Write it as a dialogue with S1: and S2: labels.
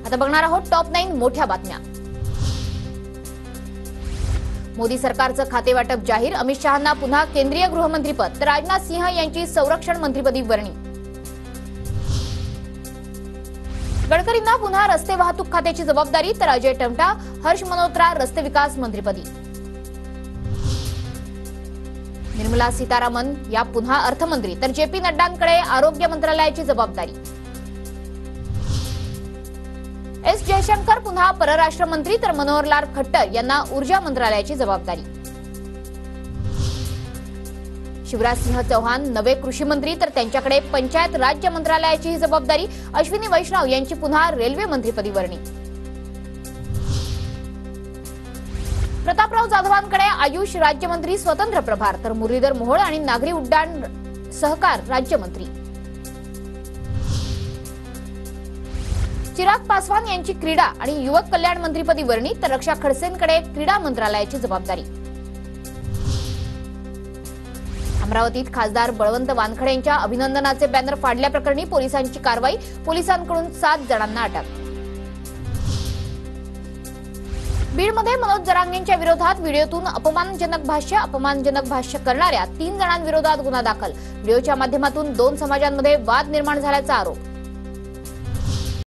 S1: आता बघणार आहोत टॉप 9 मोठ्या बातम्या। मोदी सरकारचं खातेवाटप जाहीर, अमित शहांना पुन्हा केंद्रीय गृहमंत्रीपद तर राजनाथ सिंह यांची संरक्षण मंत्रीपदी वर्णी। गडकरींना पुन्हा रस्ते वाहतूक खात्याची जबाबदारी तर अजय टमटा, हर्ष मल्होत्रा रस्ते विकास मंत्रीपदी। निर्मला सीतारामन या पुन्हा अर्थमंत्री तर जेपी नड्डांकडे आरोग्य मंत्रालयाची जबाबदारी। एस जयशंकर पुन्हा परराष्ट्र मंत्री तर मनोहरलाल खट्टर यांना ऊर्जा मंत्रालयाची जबाबदारी। शिवराज सिंह चौहान नवे कृषी मंत्री तर त्यांच्याकडे पंचायत राज्य मंत्रालयाची जबाबदारी। अश्विनी वैष्णव यांची पुन्हा रेल्वे मंत्रीपदी वर्णी। प्रतापराव जाधवांकडे आयुष राज्यमंत्री स्वतंत्र प्रभार तर मुरलीधर मोहोळ आणि नागरी उड्डाण सहकार राज्यमंत्री। चिराग पासवान यांची क्रीडा आणि युवक कल्याण मंत्रीपदी वर्णी तर रक्षा खडसेंकडे क्रीडा मंत्रालयाची जबाबदारी। अमरावतीत खासदार बळवंत वानखडे यांच्या अभिनंदनाचे बॅनर फाडल्याप्रकरणी पोलिसांची कारवाई, पोलिसांकडून 7 जणांना अटक। बीडमध्ये मनोज जरांगेंच्या विरोधात व्हिडिओतून अपमानजनक भाष्य करणाऱ्या 3 जणांविरोधात गुन्हा दाखल। व्हिडिओच्या माध्यमातून 2 समाजांमध्ये वाद निर्माण झाल्याचा आरोप।